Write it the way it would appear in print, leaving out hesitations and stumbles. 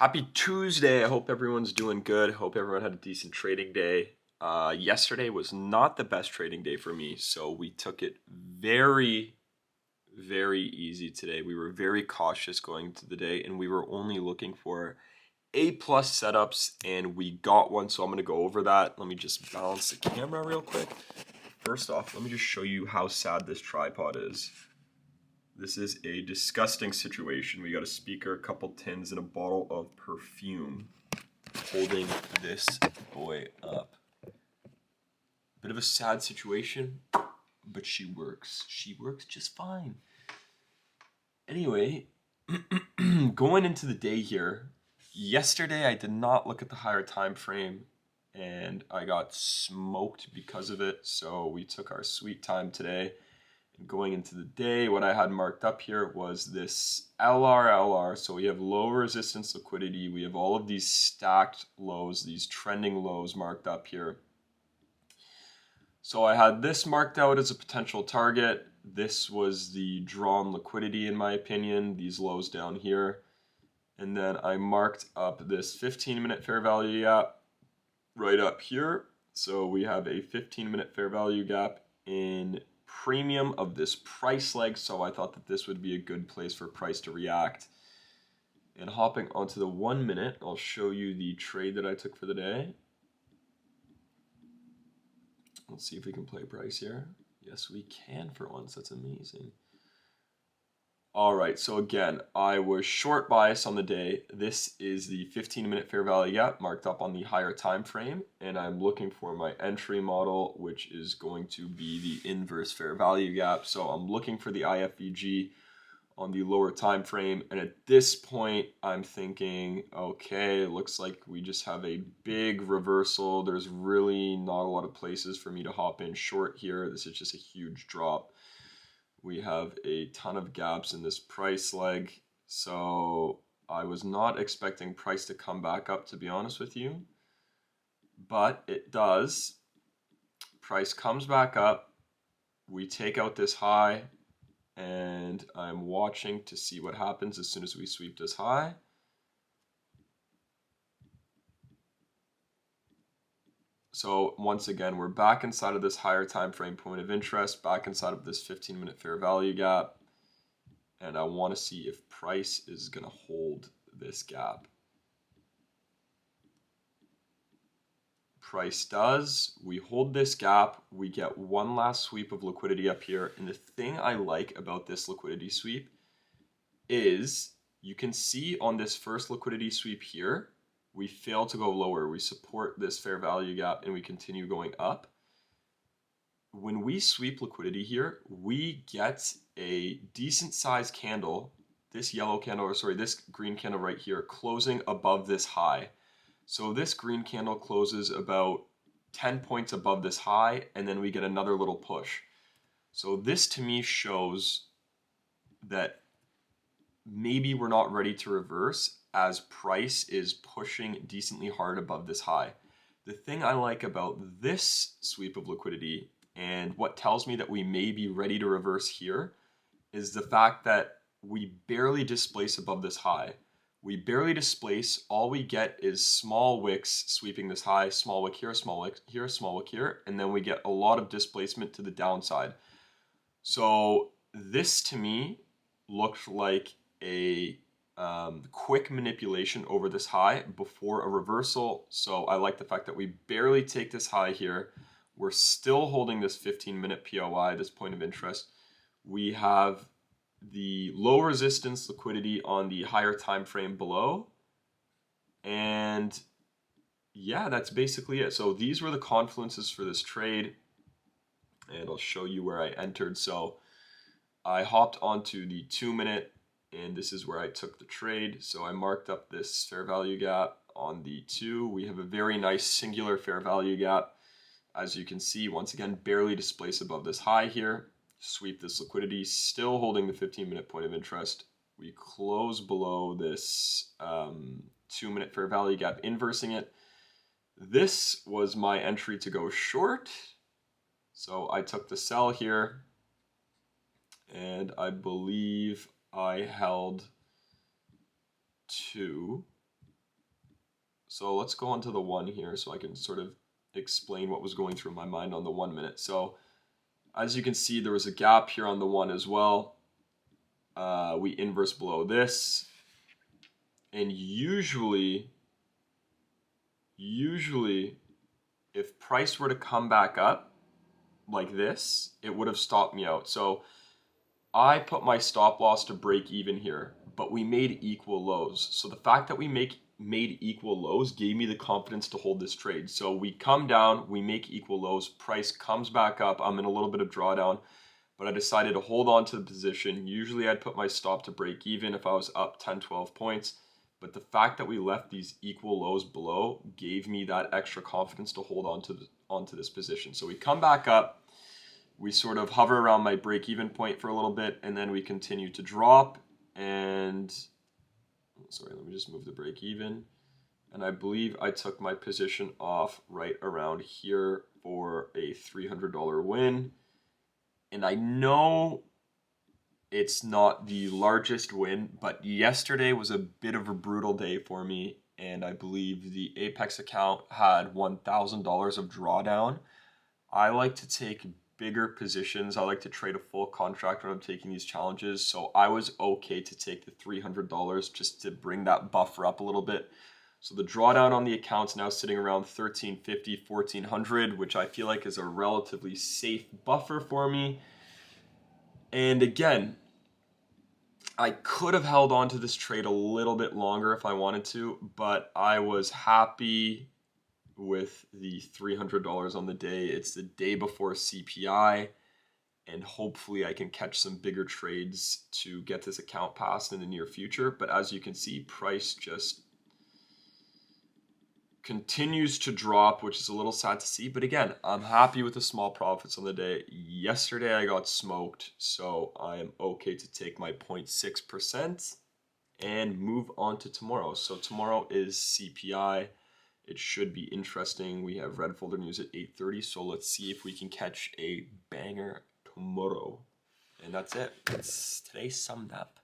Happy Tuesday. I hope everyone's doing good. Hope everyone had a decent trading day. Yesterday was not the best trading day for me, so we took it very, very easy today. We were very cautious going into the day, and we were only looking for A plus setups, and we got one, so I'm going to go over that. Let me just balance the camera real quick. First off, let me just show you how sad this tripod is. This is a disgusting situation. We got a speaker, a couple tins, and a bottle of perfume holding this boy up. Bit of a sad situation, but she works. She works just fine. Anyway, going into the day here, yesterday I did not look at the higher time frame and I got smoked because of it. So we took our sweet time today. Going into the day, what I had marked up here was this LR. So we have low resistance liquidity. We have all of these stacked lows, these trending lows marked up here. So I had this marked out as a potential target. This was the drawn liquidity in my opinion, these lows down here. And then I marked up this 15-minute fair value gap right up here. So we have a 15-minute fair value gap in premium of this price leg, so I thought that this would be a good place for price to react. And hopping onto the 1 minute, I'll show you the trade that I took for the day. Let's see if we can play price here. Yes, we can for once. That's amazing. All right, so again, I was short bias on the day. This is the 15-minute fair value gap marked up on the higher time frame, and I'm looking for my entry model, which is going to be the inverse fair value gap. So I'm looking for the IFVG on the lower time frame, and at this point, I'm thinking, okay, it looks like we just have a big reversal. There's really not a lot of places for me to hop in short here. This is just a huge drop. We have a ton of gaps in this price leg, so I was not expecting price to come back up, to be honest with you, but it does. Price comes back up, we take out this high, and I'm watching to see what happens as soon as we sweep this high. So once again, we're back inside of this higher time frame point of interest, back inside of this 15-minute fair value gap. And I want to see if price is going to hold this gap. Price does. We hold this gap. We get one last sweep of liquidity up here. And the thing I like about this liquidity sweep is you can see on this first liquidity sweep here, we fail to go lower. We support this fair value gap and we continue going up. When we sweep liquidity here, we get a decent sized candle, this yellow candle, or sorry, this green candle right here, closing above this high. So this green candle closes about 10 points above this high, and then we get another little push. So this to me shows that maybe we're not ready to reverse as price is pushing decently hard above this high. The thing I like about this sweep of liquidity and what tells me that we may be ready to reverse here is the fact that we barely displace above this high. We barely displace. All we get is small wicks sweeping this high, small wick here, small wick here, small wick here, and then we get a lot of displacement to the downside. So this to me looked like a quick manipulation over this high before a reversal. So I like the fact that we barely take this high here. We're still holding this 15-minute POI, this point of interest. We have the low resistance liquidity on the higher time frame below. And yeah, that's basically it. So these were the confluences for this trade. And I'll show you where I entered. So I hopped onto the 2 minute, and this is where I took the trade. So I marked up this fair value gap on the 2. We have a very nice singular fair value gap. As you can see, once again, barely displace above this high here. Sweep this liquidity, still holding the 15-minute point of interest. We close below this 2-minute fair value gap, inversing it. This was my entry to go short. So I took the sell here, and I believe I held to So let's go on to the 1 here so I can sort of explain what was going through my mind on the 1 minute. So as you can see, there was a gap here on the 1 as well. We inverse below this. And usually, if price were to come back up like this, it would have stopped me out. So I put my stop loss to break even here, but we made equal lows. So the fact that we made equal lows gave me the confidence to hold this trade. So we come down, we make equal lows, price comes back up. I'm in a little bit of drawdown, but I decided to hold on to the position. Usually I'd put my stop to break even if I was up 10, 12 points. But the fact that we left these equal lows below gave me that extra confidence to hold onto this position. So we come back up, we sort of hover around my break-even point for a little bit, and then we continue to drop. And sorry, let me just move the break-even. And I believe I took my position off right around here for a $300 win. And I know it's not the largest win, but yesterday was a bit of a brutal day for me, and I believe the Apex account had $1,000 of drawdown. I like to take bigger positions. I like to trade a full contract when I'm taking these challenges, so I was okay to take the $300 just to bring that buffer up a little bit. So the drawdown on the account's now sitting around $1,350, $1,400, which I feel like is a relatively safe buffer for me. And again, I could have held on to this trade a little bit longer if I wanted to, but I was happy with the $300 on the day. It's the day before CPI, and hopefully I can catch some bigger trades to get this account passed in the near future. But as you can see, price just continues to drop, which is a little sad to see. But again, I'm happy with the small profits on the day. Yesterday I got smoked, so I am okay to take my 0.6% and move on to tomorrow. So tomorrow is CPI. It should be interesting. We have red folder news at 8:30, so let's see if we can catch a banger tomorrow. And that's it. It's today summed up.